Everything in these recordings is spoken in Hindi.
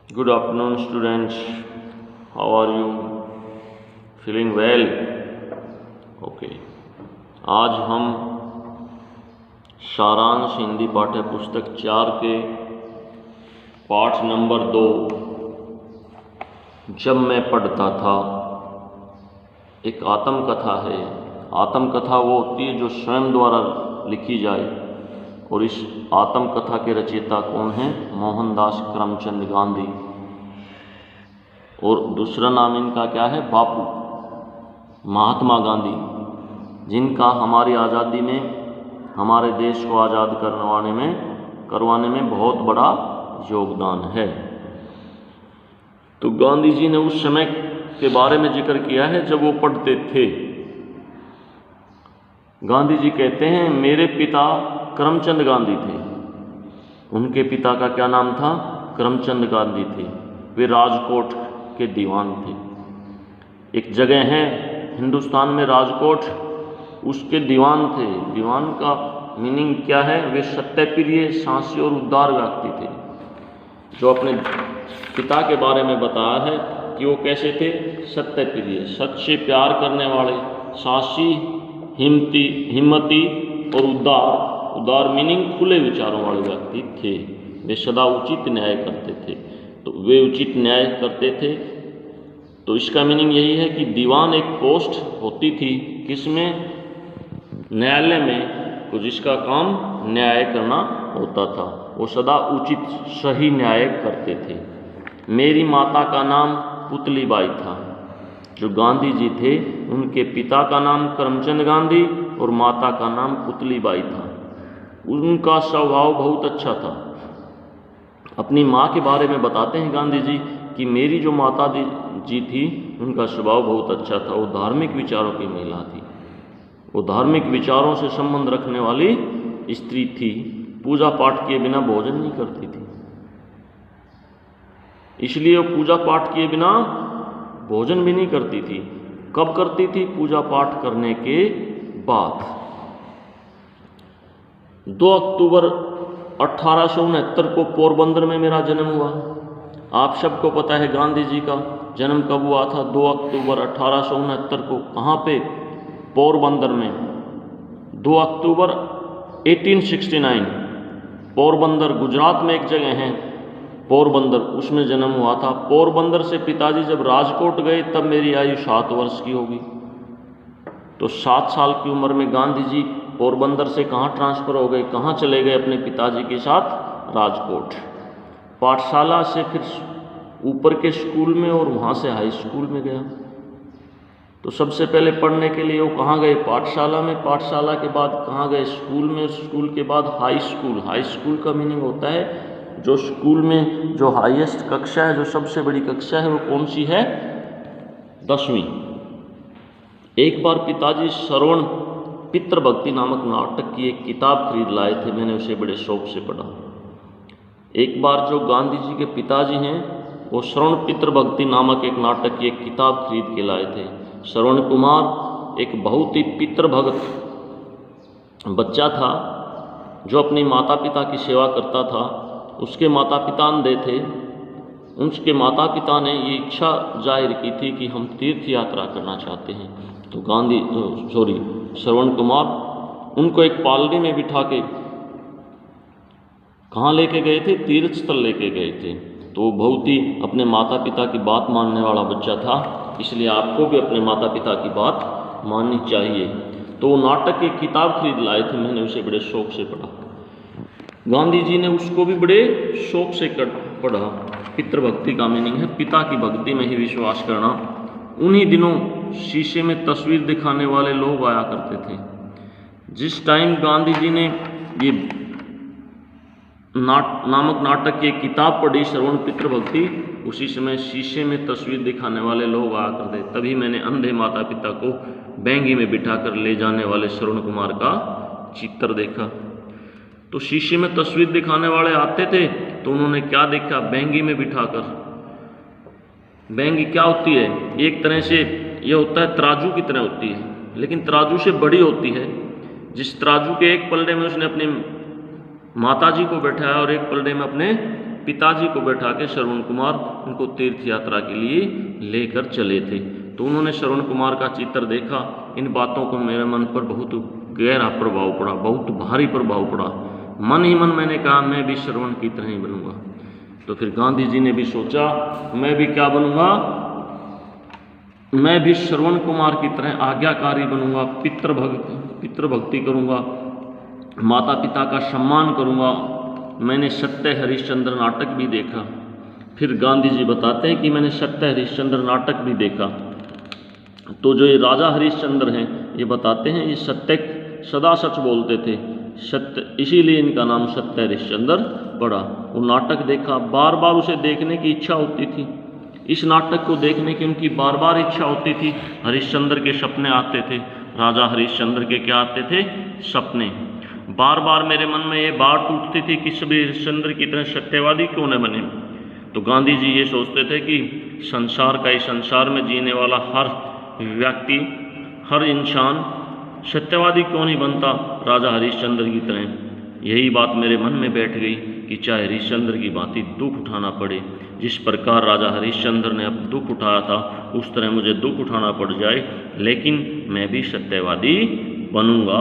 Good afternoon, students. How are you? Feeling well? Okay. आज हम सारांश हिंदी पाठ्य पुस्तक 4 के पाठ नंबर 2 जब मैं पढ़ता था, एक आत्मकथा है। आत्मकथा वो होती है जो स्वयं द्वारा लिखी जाए, और इस आत्मकथा के रचयिता कौन हैं? मोहनदास करमचंद गांधी। और दूसरा नाम इनका क्या है? बापू, महात्मा गांधी, जिनका हमारी आज़ादी में, हमारे देश को आज़ाद करवाने में बहुत बड़ा योगदान है। तो गांधी जी ने उस समय के बारे में जिक्र किया है जब वो पढ़ते थे। गांधी जी कहते हैं, मेरे पिता करमचंद गांधी थे। उनके पिता का क्या नाम था? करमचंद गांधी थे। वे राजकोट के दीवान थे। एक जगह है हिंदुस्तान में राजकोट, उसके दीवान थे। दीवान का मीनिंग क्या है? वे सत्यप्रिय, साहसी और उदार व्यक्ति थे। जो अपने पिता के बारे में बताया है कि वो कैसे थे? सत्यप्रिय, सच से प्यार करने वाले, साहसी, हिम्मती और उदार मीनिंग खुले विचारों वाले व्यक्ति थे। वे सदा उचित न्याय करते थे। तो वे उचित न्याय करते थे, तो इसका मीनिंग यही है कि दीवान एक पोस्ट होती थी, किसमें? न्यायालय में, को जिसका काम न्याय करना होता था। वो सदा उचित सही न्याय करते थे। मेरी माता का नाम पुतलीबाई था। जो गांधी जी थे, उनके पिता का नाम करमचंद गांधी और माता का नाम पुतलीबाई था। उनका स्वभाव बहुत अच्छा था। अपनी माँ के बारे में बताते हैं गांधी जी कि मेरी जो माता जी थी, उनका स्वभाव बहुत अच्छा था। वो धार्मिक विचारों की महिला थी। वो धार्मिक विचारों से संबंध रखने वाली स्त्री थी। पूजा पाठ किए बिना भोजन नहीं करती थी, इसलिए वो पूजा पाठ किए बिना भोजन भी नहीं करती थी। कब करती थी? पूजा पाठ करने के बाद। 2 अक्टूबर 1869 को पोरबंदर में मेरा जन्म हुआ। आप सबको पता है गांधी जी का जन्म कब हुआ था? 2 अक्टूबर 1869 को। कहाँ पे? पोरबंदर में। 2 अक्टूबर 1869, पोरबंदर, गुजरात में एक जगह है पोरबंदर, उसमें जन्म हुआ था। पोरबंदर से पिताजी जब राजकोट गए, तब मेरी आयु 7 वर्ष की होगी। तो 7 साल की उम्र में गांधी जी पोरबंदर से कहाँ ट्रांसफ़र हो गए? कहाँ चले गए अपने पिताजी के साथ? राजकोट। पाठशाला से फिर ऊपर के स्कूल में, और वहाँ से हाई स्कूल में गया। तो सबसे पहले पढ़ने के लिए वो कहाँ गए? पाठशाला में। पाठशाला के बाद कहाँ गए? स्कूल में। स्कूल के बाद हाई स्कूल। हाई स्कूल का मीनिंग होता है जो स्कूल में जो हाईएस्ट कक्षा है, जो सबसे बड़ी कक्षा है, वो कौन सी है? 10वीं। एक बार पिताजी श्रवण पितृभक्ति नामक नाटक की एक किताब खरीद लाए थे। मैंने उसे बड़े शौक से पढ़ा। एक बार जो गांधी जी के पिताजी हैं, वो श्रवण पितृभक्ति नामक एक नाटक की एक किताब खरीद के लाए थे। श्रवण कुमार एक बहुत ही पितृभक्त बच्चा था, जो अपने माता पिता की सेवा करता था। उसके माता पिता अंधे थे। उसके माता पिता ने ये इच्छा जाहिर की थी कि हम तीर्थ यात्रा करना चाहते हैं। तो श्रवण कुमार उनको एक पालनी में बिठा के कहाँ लेके गए थे? तीर्थ स्थल लेके गए थे। तो वो बहुत ही अपने माता पिता की बात मानने वाला बच्चा था। इसलिए आपको भी अपने माता पिता की बात माननी चाहिए। तो वो नाटक की किताब खरीद लाए थे। मैंने उसे बड़े शौक से पढ़ा। गांधी जी ने उसको भी बड़े शौक से पढ़ा। पितृभक्ति का मीनिंग है पिता की भक्ति में ही विश्वास करना। उन्हीं दिनों शीशे में तस्वीर दिखाने वाले लोग आया करते थे। जिस टाइम गांधी जी ने ये नामक नाटक की एक किताब पढ़ी, श्रवण पितृभक्ति, उसी समय शीशे में तस्वीर दिखाने वाले लोग आया करते। तभी मैंने अंधे माता पिता को बैंगी में बिठाकर ले जाने वाले श्रवण कुमार का चित्र देखा। तो शीशे में तस्वीर दिखाने वाले आते थे, तो उन्होंने क्या देखा? बैंगी में बिठाकर। बैंगी क्या होती है? एक तरह से ये होता है, तराजू की तरह होती है, लेकिन तराजू से बड़ी होती है। जिस तराजू के एक पलड़े में उसने अपनी माताजी को बैठाया और एक पलड़े में अपने पिताजी को बैठा के श्रवण कुमार उनको तीर्थ यात्रा के लिए लेकर चले थे। तो उन्होंने श्रवण कुमार का चित्र देखा। इन बातों को मेरे मन पर बहुत गहरा प्रभाव पड़ा, बहुत भारी प्रभाव पड़ा। मन ही मन मैंने कहा मैं भी श्रवण की तरह ही बनूंगा। तो फिर गांधी जी ने भी सोचा मैं भी क्या बनूंगा, मैं भी श्रवण कुमार की तरह आज्ञाकारी बनूंगा, पितृभक्ति करूंगा, माता पिता का सम्मान करूंगा। मैंने सत्य हरिश्चंद्र नाटक भी देखा। फिर गांधी जी बताते हैं कि मैंने सत्य हरिश्चंद्र नाटक भी देखा। तो जो ये राजा हरिश्चंद्र हैं ये बताते हैं ये सत्य सदा सच बोलते थे, सत्य, इसीलिए इनका नाम सत्य हरिश्चंद्र पड़ा। वो नाटक देखा, बार बार उसे देखने की इच्छा होती थी। इस नाटक को देखने की उनकी बार बार इच्छा होती थी। हरिश्चंद्र के सपने आते थे, राजा हरिश्चंद्र के क्या आते थे, सपने। बार बार मेरे मन में ये बात उठती थी कि सभी हरिश्चंद्र की तरह सत्यवादी क्यों न बने। तो गांधी जी ये सोचते थे कि संसार का, इस संसार में जीने वाला हर व्यक्ति, हर इंसान सत्यवादी क्यों नहीं बनता राजा हरिश्चंद्र की तरह। यही बात मेरे मन में बैठ गई कि चाहे हरिश्चंद्र की भांति दुख उठाना पड़े, जिस प्रकार राजा हरिश्चंद्र ने अब दुख उठाया था उस तरह मुझे दुख उठाना पड़ जाए, लेकिन मैं भी सत्यवादी बनूंगा,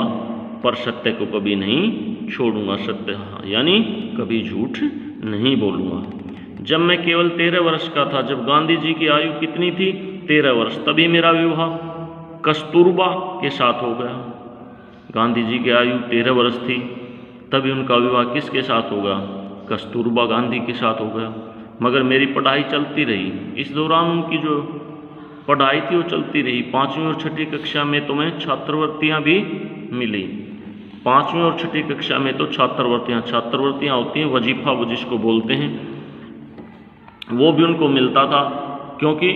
पर सत्य को कभी नहीं छोड़ूंगा, सत्य यानी कभी झूठ नहीं बोलूँगा। जब मैं केवल 13 वर्ष का था, जब गांधी जी की आयु कितनी थी, 13 वर्ष, तभी मेरा विवाह कस्तूरबा के साथ हो गया। गांधी जी की आयु 13 वर्ष थी, तभी उनका विवाह किसके साथ होगा, कस्तूरबा गांधी के साथ हो गया। मगर मेरी पढ़ाई चलती रही। इस दौरान उनकी जो पढ़ाई थी वो चलती रही। 5वीं और 6ठी कक्षा में तो मैं छात्रवृत्तियाँ भी मिली। 5वीं और 6ठी कक्षा में तो छात्रवृत्तियाँ होती हैं, वजीफा वो जिसको बोलते हैं, वो भी उनको मिलता था। क्योंकि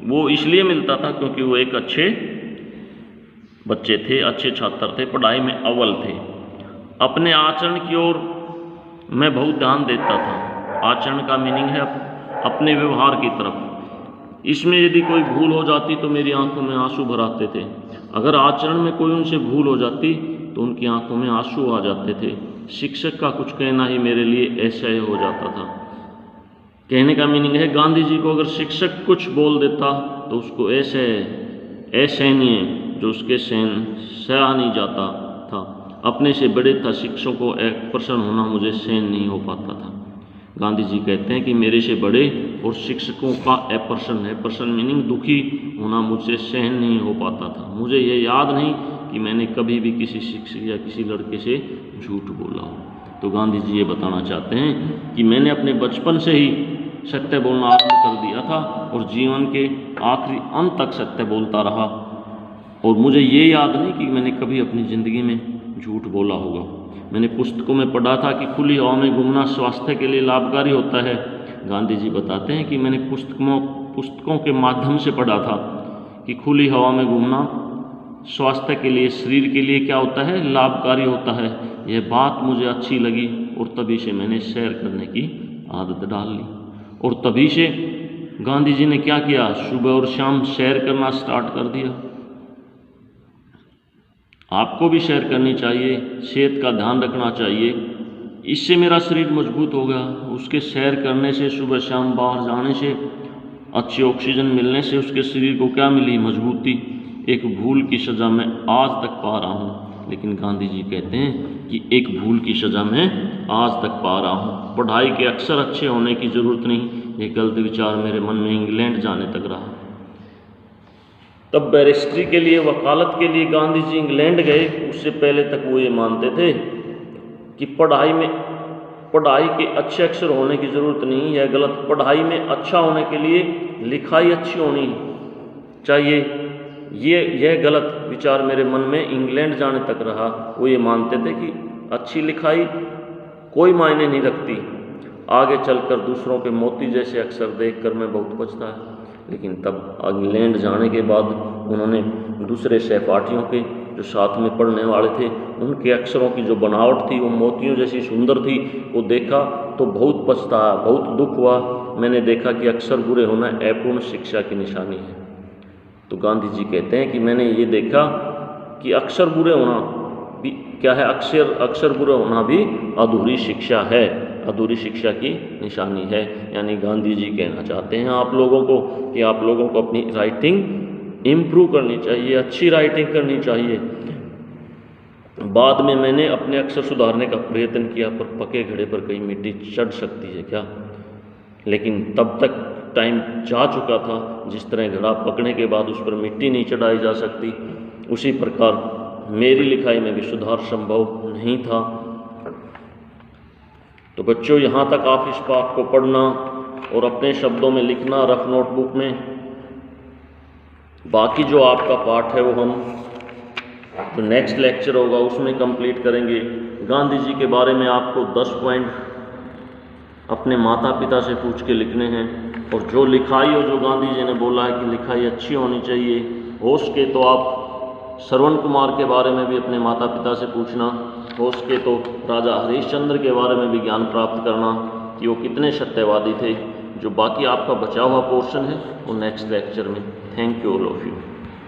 वो इसलिए मिलता था क्योंकि वो एक अच्छे बच्चे थे, अच्छे छात्र थे, पढ़ाई में अव्वल थे। अपने आचरण की ओर मैं बहुत ध्यान देता था। आचरण का मीनिंग है अपने व्यवहार की तरफ। इसमें यदि कोई भूल हो जाती तो मेरी आंखों में आंसू भर आते थे। अगर आचरण में कोई उनसे भूल हो जाती तो उनकी आंखों में आंसू आ जाते थे। शिक्षक का कुछ कहना ही मेरे लिए ऐसा ही हो जाता था। कहने का मीनिंग है गांधी जी को अगर शिक्षक कुछ बोल देता तो उसको असहनीय जो उसके सहा नहीं जाता था। अपने से बड़े था शिक्षकों को एक प्रसन्न होना मुझे सहन नहीं हो पाता था। गांधी जी कहते हैं कि मेरे से बड़े और शिक्षकों का अप्रसन्न मीनिंग दुखी होना मुझसे सहन नहीं हो पाता था। मुझे ये याद नहीं कि मैंने कभी भी किसी शिक्षक या किसी लड़के से झूठ बोला हो। तो गांधी जी ये बताना चाहते हैं कि मैंने अपने बचपन से ही सत्य बोलना आरंभ कर दिया था और जीवन के आखिरी अंत तक सत्य बोलता रहा। और मुझे ये याद नहीं कि मैंने कभी अपनी ज़िंदगी में झूठ बोला होगा। मैंने पुस्तकों में पढ़ा था कि खुली हवा में घूमना स्वास्थ्य के लिए लाभकारी होता है। गांधी जी बताते हैं कि मैंने पुस्तकों के माध्यम से पढ़ा था कि खुली हवा में घूमना स्वास्थ्य के लिए, शरीर के लिए क्या होता है, लाभकारी होता है। यह बात मुझे अच्छी लगी और तभी से मैंने सैर करने की आदत डाल ली। और तभी से गांधी जी ने क्या किया, सुबह और शाम सैर करना स्टार्ट कर दिया। आपको भी सैर करनी चाहिए, सेहत का ध्यान रखना चाहिए। इससे मेरा शरीर मजबूत हो गया। उसके सैर करने से, सुबह शाम बाहर जाने से, अच्छी ऑक्सीजन मिलने से उसके शरीर को क्या मिली, मजबूती। एक भूल की सज़ा मैं आज तक पा रहा हूँ। लेकिन गांधी जी कहते हैं कि एक भूल की सज़ा मैं आज तक पा रहा हूँ। पढ़ाई के अक्सर अच्छे होने की ज़रूरत नहीं, ये गलत विचार मेरे मन में इंग्लैंड जाने तक रहा। तब बैरिस्ट्री के लिए, वकालत के लिए गांधी जी इंग्लैंड गए। उससे पहले तक वो ये मानते थे कि पढ़ाई के अच्छे अक्षर होने की ज़रूरत नहीं है, गलत। पढ़ाई में अच्छा होने के लिए लिखाई अच्छी होनी चाहिए। यह गलत विचार मेरे मन में इंग्लैंड जाने तक रहा। वो ये मानते थे कि अच्छी लिखाई कोई मायने नहीं रखती। आगे चलकर दूसरों के मोती जैसे अक्षर देखकर मैं बहुत पछताया। लेकिन तब इंग्लैंड जाने के बाद उन्होंने दूसरे सहपाठियों के जो साथ में पढ़ने वाले थे उनके अक्षरों की जो बनावट थी वो मोतियों जैसी सुंदर थी, वो देखा तो बहुत पछताया, बहुत दुख हुआ। मैंने देखा कि अक्षर बुरे होना अपूर्ण शिक्षा की निशानी है। तो गांधी जी कहते हैं कि मैंने ये देखा कि अक्षर बुरे होना भी क्या है, अक्षर बुरे होना भी अधूरी शिक्षा है। अधूरी शिक्षा की निशानी है। यानी गांधी जी कहना चाहते हैं आप लोगों को कि आप लोगों को अपनी राइटिंग इम्प्रूव करनी चाहिए, अच्छी राइटिंग करनी चाहिए। बाद में मैंने अपने अक्षर सुधारने का प्रयत्न किया, पर पके घड़े पर कहीं मिट्टी चढ़ सकती है क्या, लेकिन तब तक टाइम जा चुका था। जिस तरह घड़ा पकने के बाद उस पर मिट्टी नहीं चढ़ाई जा सकती, उसी प्रकार मेरी लिखाई में भी सुधार संभव नहीं था। तो बच्चों, यहाँ तक आप इस पाठ को पढ़ना और अपने शब्दों में लिखना रफ नोटबुक में। बाकी जो आपका पाठ है वो हम जो नेक्स्ट लेक्चर होगा उसमें कंप्लीट करेंगे। गांधी जी के बारे में आपको 10 पॉइंट अपने माता पिता से पूछ के लिखने हैं, और जो लिखाई हो, जो गांधी जी ने बोला है कि लिखाई अच्छी होनी चाहिए, हो सके तो आप श्रवण कुमार के बारे में भी अपने माता पिता से पूछना, हो सके तो राजा हरिश्चंद्र के बारे में भी ज्ञान प्राप्त करना कि वो कितने सत्यवादी थे। जो बाकी आपका बचा हुआ पोर्शन है वो नेक्स्ट लेक्चर में। Thank you all of you.